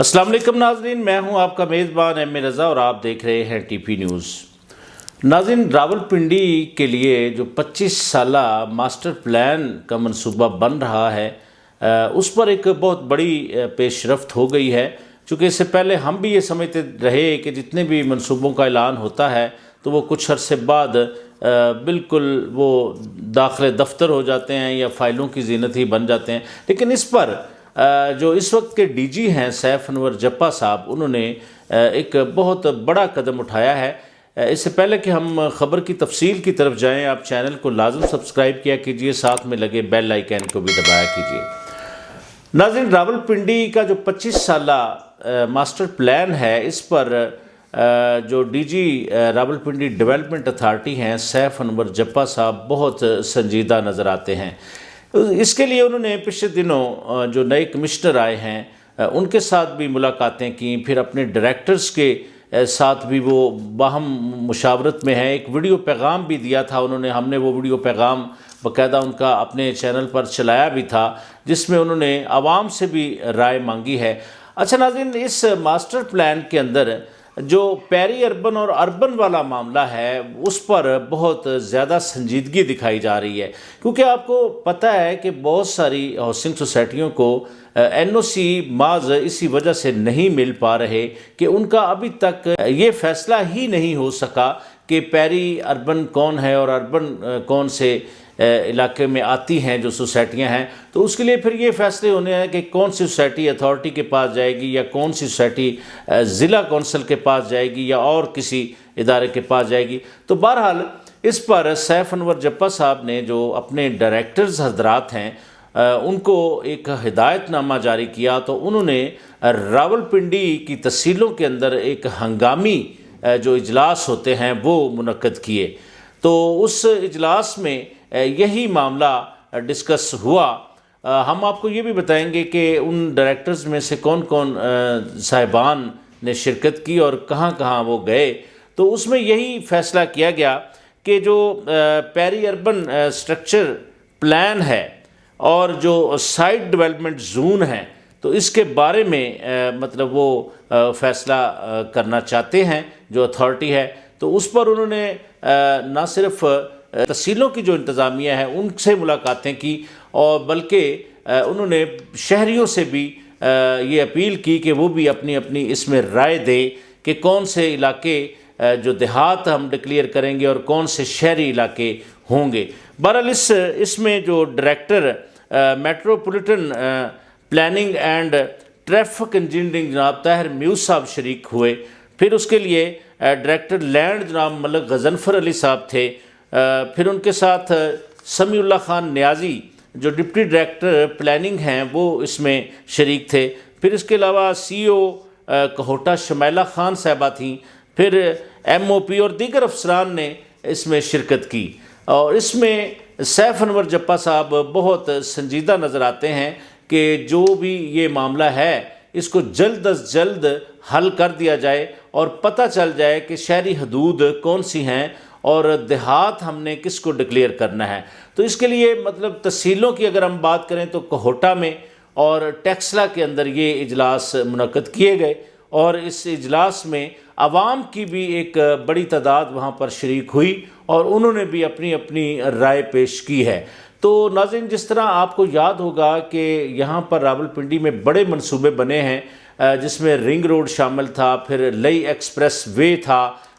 अस्सलाम वालेकुम नाज़रीन, मैं हूं आपका मेज़बान एम ए रज़ा और आप देख रहे हैं टीपी न्यूज़। नाज़रीन, रावलपिंडी के लिए जो 25 साला मास्टर प्लान का मंसूबा बन रहा है उस पर एक बहुत बड़ी पेशरफ्त हो गई है। चूँकि इससे पहले हम भी ये समझते रहे कि जितने भी मंसूबों का ऐलान होता है तो वो कुछ अरसे बाद बिल्कुल वो दाखिले दफ्तर हो जाते हैं या फ़ाइलों की ज़ीनत ही बन जाते हैं। लेकिन इस पर जो इस वक्त के डीजी हैं सैफ अनवर जप्पा साहब, उन्होंने एक बहुत बड़ा कदम उठाया है। इससे पहले कि हम ख़बर की तफसील की तरफ जाएं, आप चैनल को लाजम सब्सक्राइब किया कीजिए, साथ में लगे बेल आइकन को भी दबाया कीजिए। नाज़रीन, रावलपिंडी का जो 25 साला मास्टर प्लान है, इस पर जो डीजी रावलपिंडी डेवलपमेंट अथॉरिटी हैं सैफ अनवर जप्पा साहब बहुत संजीदा नज़र आते हैं। इसके लिए उन्होंने पिछले दिनों जो नए कमिश्नर आए हैं उनके साथ भी मुलाकातें की, फिर अपने डायरेक्टर्स के साथ भी वो बाहम मुशावरत में हैं। एक वीडियो पैगाम भी दिया था उन्होंने, हमने वो वीडियो पैगाम बाकायदा उनका अपने चैनल पर चलाया भी था, जिसमें उन्होंने आवाम से भी राय मांगी है। अच्छा नाज़रीन, इस मास्टर प्लान के अंदर जो पेरी अर्बन और अर्बन वाला मामला है उस पर बहुत ज़्यादा संजीदगी दिखाई जा रही है, क्योंकि आपको पता है कि बहुत सारी हाउसिंग सोसाइटियों को एनओसी माज इसी वजह से नहीं मिल पा रहे कि उनका अभी तक ये फैसला ही नहीं हो सका कि पेरी अर्बन कौन है और अर्बन कौन से इलाके में आती हैं जो सोसाइटियां हैं। तो उसके लिए फिर ये फैसले होने हैं कि कौन सी सोसाइटी अथॉरिटी के पास जाएगी या कौन सी सोसाइटी ज़िला कौंसिल के पास जाएगी या और किसी इदारे के पास जाएगी। तो बहरहाल इस पर सैफ अनवर जप्पा साहब ने जो अपने डायरेक्टर्स हजरात हैं उनको एक हिदायतनामा जारी किया। तो उन्होंने रावलपिंडी की तहसीलों के अंदर एक हंगामी जो इजलास होते हैं वो मुनक्कद किए। तो उस इजलास में यही मामला डिस्कस हुआ। हम आपको ये भी बताएंगे कि उन डायरेक्टर्स में से कौन कौन साहिबान ने शिरकत की और कहाँ कहाँ वो गए। तो उसमें यही फ़ैसला किया गया कि जो पेरी अर्बन स्ट्रक्चर प्लान है और जो साइट डेवलपमेंट जोन है, तो इसके बारे में मतलब वो फ़ैसला करना चाहते हैं जो अथॉरिटी है। तो उस पर उन्होंने ना सिर्फ तहसीलों की जो इंतज़ामिया है उनसे मुलाकातें की और बल्कि उन्होंने शहरियों से भी ये अपील की कि वो भी अपनी अपनी इसमें राय दें कि कौन से इलाके जो देहात हम डिक्लेयर करेंगे और कौन से शहरी इलाके होंगे। बहरहाल इसमें जो director metropolitan planning and traffic engineering जनाब ताहिर म्यूज़ साहब शरीक हुए। फिर उसके लिए डायरेक्टर लैंड जनाब मलिक गज़नफ़र अली साहब थे। फिर उनके साथ समीउल्लाह खान न्याजी जो डिप्टी डायरेक्टर प्लानिंग हैं वो इसमें शरीक थे। फिर इसके अलावा सीईओ कहोटा शमैला खान साहबा थीं। फिर एमओपी और दीगर अफसरान ने इसमें शिरकत की और इसमें सैफ अनवर जप्पा साहब बहुत संजीदा नज़र आते हैं कि जो भी ये मामला है इसको जल्द अज जल्द हल कर दिया जाए और पता चल जाए कि शहरी हदूद कौन सी हैं और देहात हमने किसको डिक्लेयर करना है। तो इसके लिए मतलब तहसीलों की अगर हम बात करें तो कोहोटा में और टेक्सला के अंदर ये इजलास मुनक्कद किए गए और इस इजलास में आवाम की भी एक बड़ी तादाद वहाँ पर शरीक हुई और उन्होंने भी अपनी अपनी राय पेश की है। तो नाज़रीन, जिस तरह आपको याद होगा कि यहाँ पर रावलपिंडी में बड़े मंसूबे बने हैं जिसमें रिंग रोड शामिल था, फिर लई एक्सप्रेस वे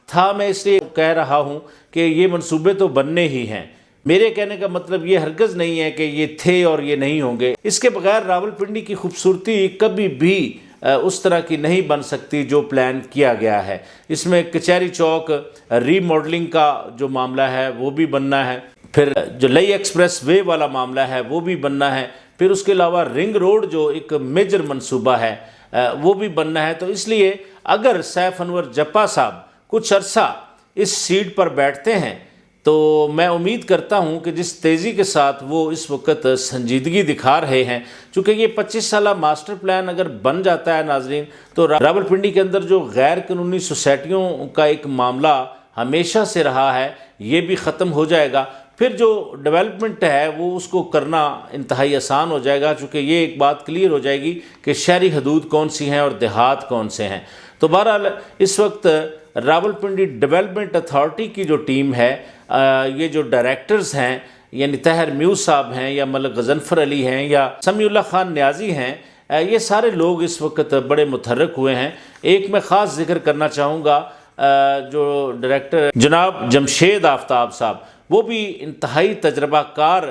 था मैं इसलिए कह रहा हूँ कि ये मंसूबे तो बनने ही हैं। मेरे कहने का मतलब ये हरगिज़ नहीं है कि ये थे और ये नहीं होंगे। इसके बगैर रावलपिंडी की खूबसूरती कभी भी उस तरह की नहीं बन सकती जो प्लान किया गया है। इसमें कचहरी चौक रीमॉडलिंग का जो मामला है वो भी बनना है, फिर जो लई एक्सप्रेस वे वाला मामला है वो भी बनना है, फिर उसके अलावा रिंग रोड जो एक मेजर मंसूबा है वो भी बनना है। तो इसलिए अगर सैफ अनवर जप्पा साहब कुछ अरसा इस सीट पर बैठते हैं तो मैं उम्मीद करता हूं कि जिस तेज़ी के साथ वो इस वक्त संजीदगी दिखा रहे हैं, चूँकि ये 25 साला मास्टर प्लान अगर बन जाता है नाजरीन, तो रावलपिंडी के अंदर जो गैर कानूनी सोसाइटियों का एक मामला हमेशा से रहा है ये भी ख़त्म हो जाएगा। پھر جو ڈیولپمنٹ ہے وہ اس کو کرنا انتہائی آسان ہو جائے گا، چونکہ یہ ایک بات کلیئر ہو جائے گی کہ شہری حدود کون سی ہیں اور دیہات کون سے ہیں۔ تو بہرحال اس وقت راولپنڈی ڈیولپمنٹ اتھارٹی کی جو ٹیم ہے، یہ جو ڈائریکٹرز ہیں یعنی طاہر میوز صاحب ہیں یا ملک غضنفر علی ہیں یا سمیع اللہ خان نیازی ہیں، یہ سارے لوگ اس وقت بڑے متحرک ہوئے ہیں۔ ایک میں خاص ذکر کرنا چاہوں گا، جو ڈائریکٹر جناب جمشید آفتاب صاحب، وہ بھی انتہائی تجربہ کار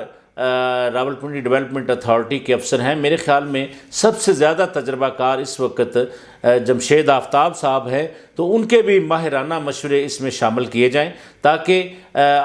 راولپنڈی ڈیولپمنٹ اتھارٹی کے افسر ہیں۔ میرے خیال میں سب سے زیادہ تجربہ کار اس وقت جمشید آفتاب صاحب ہیں، تو ان کے بھی ماہرانہ مشورے اس میں شامل کیے جائیں تاکہ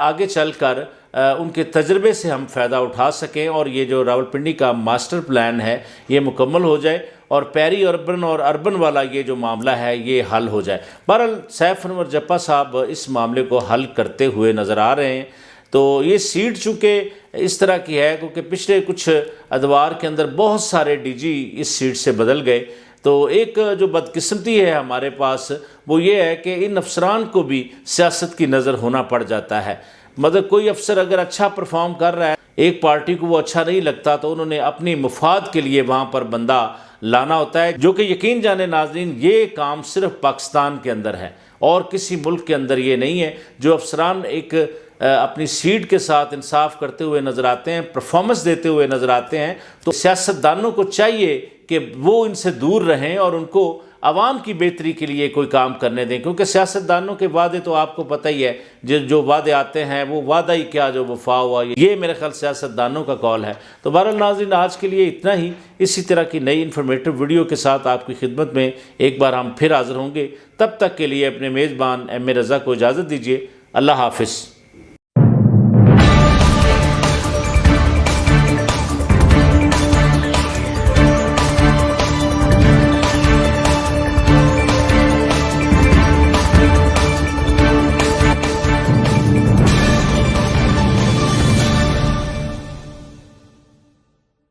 آگے چل کر ان کے تجربے سے ہم فائدہ اٹھا سکیں اور یہ جو راولپنڈی کا ماسٹر پلان ہے یہ مکمل ہو جائے اور پیری اربن اور اربن والا یہ جو معاملہ ہے یہ حل ہو جائے۔ بہرحال سیف انور جپا صاحب اس معاملے کو حل کرتے ہوئے نظر آ رہے ہیں۔ تو یہ سیٹ چونکہ اس طرح کی ہے کیونکہ پچھلے کچھ ادوار کے اندر بہت سارے ڈی جی اس سیٹ سے بدل گئے، تو ایک جو بدقسمتی ہے ہمارے پاس وہ یہ ہے کہ ان افسران کو بھی سیاست کی نظر ہونا پڑ جاتا ہے۔ مطلب کوئی افسر اگر اچھا پرفارم کر رہا ہے، ایک پارٹی کو وہ اچھا نہیں لگتا تو انہوں نے اپنی مفاد کے لیے وہاں پر بندہ لانا ہوتا ہے، جو کہ یقین جانے ناظرین یہ کام صرف پاکستان کے اندر ہے اور کسی ملک کے اندر یہ نہیں ہے۔ جو افسران ایک اپنی سیٹ کے ساتھ انصاف کرتے ہوئے نظر آتے ہیں، پرفارمنس دیتے ہوئے نظر آتے ہیں، تو سیاستدانوں کو چاہیے کہ وہ ان سے دور رہیں اور ان کو عوام کی بہتری کے لیے کوئی کام کرنے دیں، کیونکہ سیاستدانوں کے وعدے تو آپ کو پتہ ہی ہے، جو وعدے آتے ہیں وہ وعدہ ہی کیا جو وفا ہوا، یہ میرے خیال سیاستدانوں کا قول ہے۔ تو بہرحال ناظرین آج کے لیے اتنا ہی، اسی طرح کی نئی انفارمیٹیو ویڈیو کے ساتھ آپ کی خدمت میں ایک بار ہم پھر حاضر ہوں گے۔ تب تک کے لیے اپنے میزبان ایم اے رضا کو اجازت دیجیے۔ اللہ حافظ۔